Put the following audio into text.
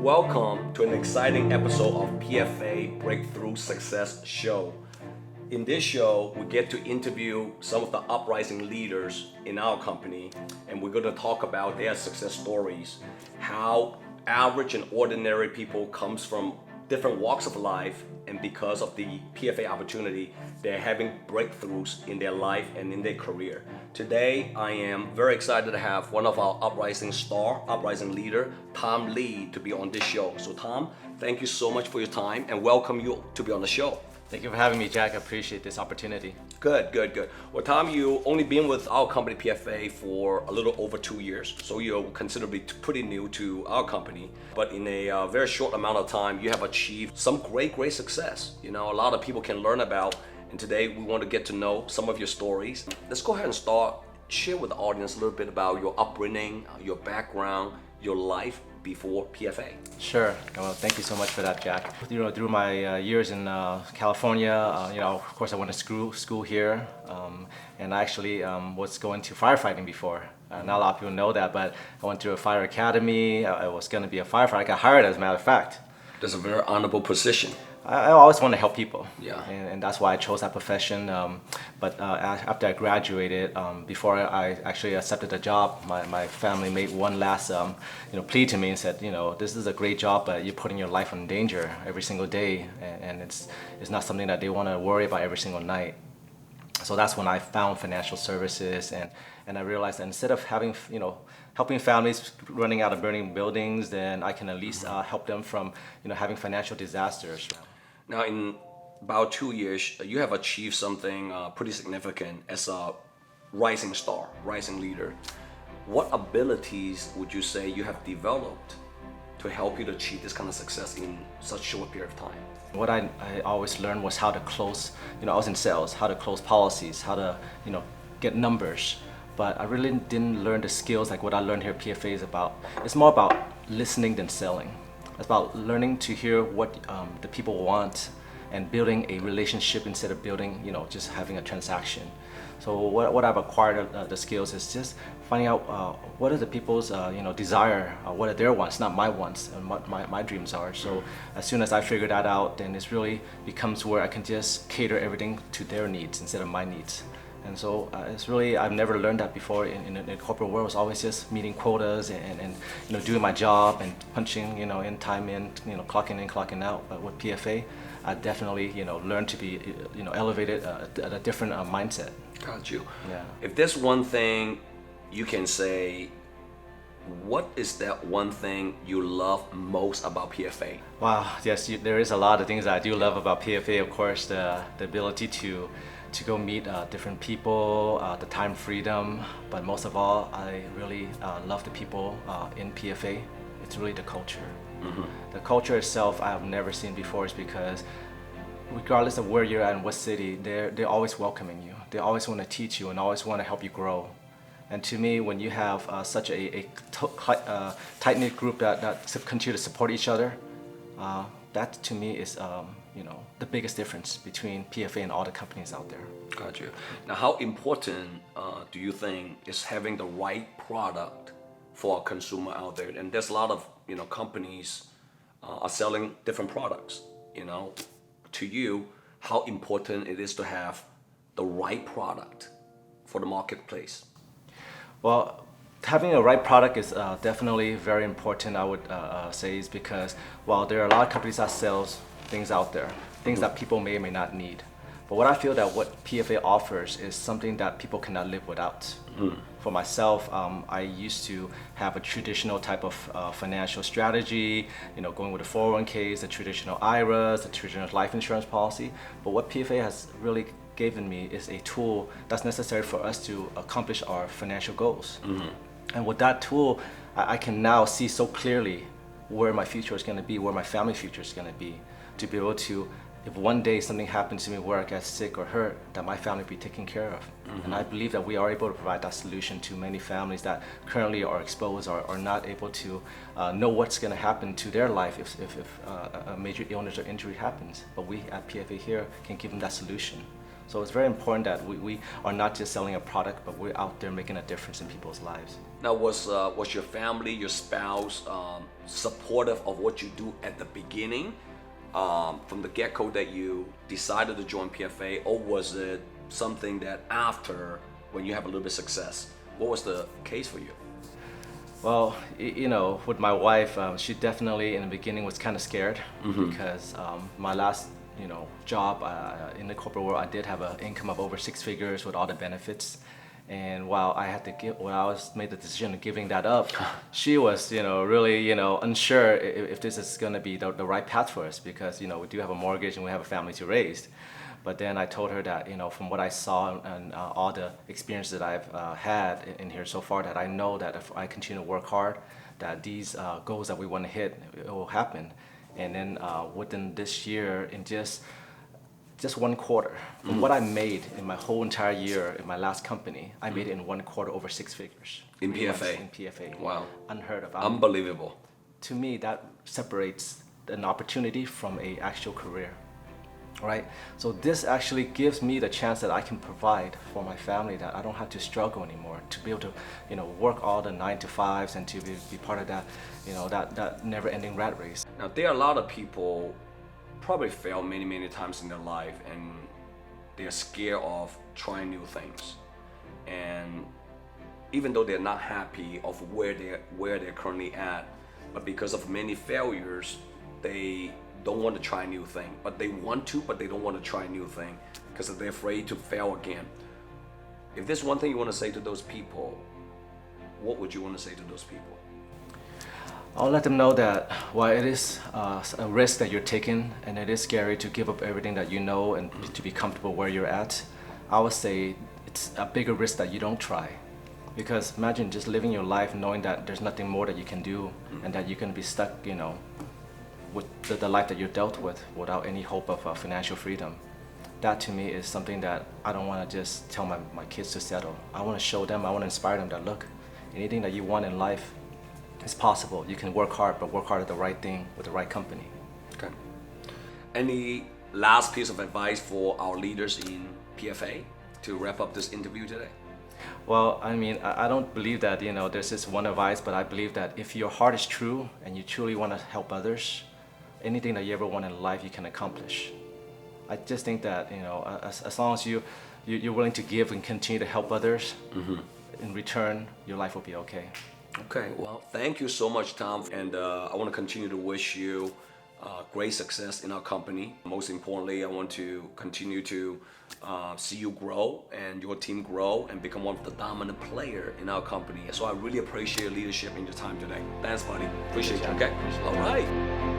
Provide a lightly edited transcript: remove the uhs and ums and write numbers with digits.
welcome to an exciting episode of PFA Breakthrough Success Show. In this show, we get to interview some of the uprising leaders in our company, and we're going to talk about their success stories, how average and ordinary people comes from different walks of life, and because of the PFA opportunity, they're having breakthroughs in their life and in their career. Today, I am very excited to have one of our uprising leader, Tom Lee, to be on this show. So Tom, thank you so much for your time and welcome you to be on the show. Thank you for having me, Jack. I appreciate this opportunity. Good. Well, Tom, you only been with our company PFA for a little over 2 years, so you're considerably pretty new to our company. But in a very short amount of time, you have achieved some great success. You know, a lot of people can learn about. And today we want to get to know some of your stories. Let's go ahead and start. Share with the audience a little bit about your upbringing, your background, your life before PFA. Sure. Well, thank you so much for that, Jack. Through my years in California, of course I went to school here, and I actually was going to firefighting before. Not a lot of people know that, but I went through a fire academy. I was going to be a firefighter. I got hired, as a matter of fact. That's a very honorable position. I always want to help people, yeah, and that's why I chose that profession. But after I graduated, before I actually accepted the job, my family made one last plea to me and said, this is a great job, but you're putting your life in danger every single day, and it's not something that they want to worry about every single night. So that's when I found financial services, and I realized that instead of having helping families running out of burning buildings, then I can at least help them from having financial disasters. Now, in about 2 years, you have achieved something pretty significant as a rising star, rising leader. What abilities would you say you have developed to help you to achieve this kind of success in such a short period of time? What I always learned was how to close, I was in sales, how to close policies, how to, get numbers. But I really didn't learn the skills like what I learned here at PFA is about. It's more about listening than selling. It's about learning to hear what the people want and building a relationship instead of building, just having a transaction. So what I've acquired the skills is just finding out what are the people's desire, what are their wants, not my wants, and what my dreams are. So as soon as I figure that out, then it really becomes where I can just cater everything to their needs instead of my needs. And so it's really, I've never learned that before in the corporate world. It's always just meeting quotas and doing my job and punching in time in, clocking in, clocking out. But with PFA, I definitely learned to be elevated at a different mindset. Got you. Yeah. If there's one thing you can say, what is that one thing you love most about PFA? Wow, yes, there is a lot of things that I do love about PFA. Of course, the ability to go meet different people, the time freedom, but most of all, I really love the people in PFA. It's really the culture. Mm-hmm. The culture itself I have never seen before, is because regardless of where you're at in what city, they're always welcoming you. They always want to teach you and always want to help you grow. And to me, when you have such a tight-knit group that continue to support each other, that to me is the biggest difference between PFA and all the companies out there. Got you. Now, how important do you think is having the right product for a consumer out there? And there's a lot of companies are selling different products. To you, how important it is to have the right product for the marketplace? Well, having a right product is definitely very important, I would say, is because while there are a lot of companies that sells things out there, things that people may or may not need. But what I feel that what PFA offers is something that people cannot live without. Mm-hmm. For myself, I used to have a traditional type of financial strategy, going with the 401ks, the traditional IRAs, the traditional life insurance policy. But what PFA has really given me is a tool that's necessary for us to accomplish our financial goals. Mm-hmm. And with that tool, I can now see so clearly where my future is going to be, where my family future is going to be, to be able to, if one day something happens to me where I get sick or hurt, that my family be taken care of. Mm-hmm. And I believe that we are able to provide that solution to many families that currently are exposed or are not able to know what's going to happen to their life if a major illness or injury happens. But we at PFA here can give them that solution. So it's very important that we are not just selling a product, but we're out there making a difference in people's lives. Now, was your family, your spouse, supportive of what you do at the beginning, from the get-go that you decided to join PFA, or was it something that after, when you have a little bit of success, what was the case for you? Well, you know, with my wife, she definitely in the beginning was kind of scared because my last, you know, job in the corporate world, I did have an income of over 6 figures with all the benefits. And while I had to when I was made the decision of giving that up, she was, you know, really, you know, unsure if this is going to be the right path for us because, you know, we do have a mortgage and we have a family to raise. But then I told her that, you know, from what I saw and all the experience that I've had in here so far, that I know that if I continue to work hard, that these goals that we want to hit, it will happen. And then within this year, in just 1 quarter, from what I made in my whole entire year in my last company, I made it in 1 quarter over 6 figures. In PFA? In PFA. Wow. Unheard of. Unbelievable. To me, that separates an opportunity from an actual career. Right? So this actually gives me the chance that I can provide for my family, that I don't have to struggle anymore, to be able to, you know, work all the 9 to 5s and to be part of that, you know, that never-ending rat race. Now, there are a lot of people probably fail many times in their life, and they're scared of trying new things. And even though they're not happy of where they're currently at, but because of many failures, they don't want to try a new thing. But they want to, but they don't want to try a new thing because they're afraid to fail again. If there's one thing you want to say to those people, what would you want to say to those people? I'll let them know that while it is a risk that you're taking and it is scary to give up everything that you know and to be comfortable where you're at, I would say it's a bigger risk that you don't try. Because imagine just living your life knowing that there's nothing more that you can do and that you can be stuck, you know, with the life that you're dealt with without any hope of financial freedom. That to me is something that I don't want to just tell my kids to settle. I want to show them, I want to inspire them that look, anything that you want in life is possible. You can work hard, but work hard at the right thing with the right company. Okay. Any last piece of advice for our leaders in PFA to wrap up this interview today? Well, I mean, I don't believe that, you know, there's this one advice, but I believe that if your heart is true and you truly want to help others, anything that you ever want in life, you can accomplish. I just think that, you know, as long as you're willing to give and continue to help others, in return, your life will be okay. Okay, well, thank you so much, Tom. And I want to continue to wish you great success in our company. Most importantly, I want to continue to see you grow and your team grow and become one of the dominant player in our company. So I really appreciate your leadership and your time today. Thanks, buddy. Appreciate you, okay? All right.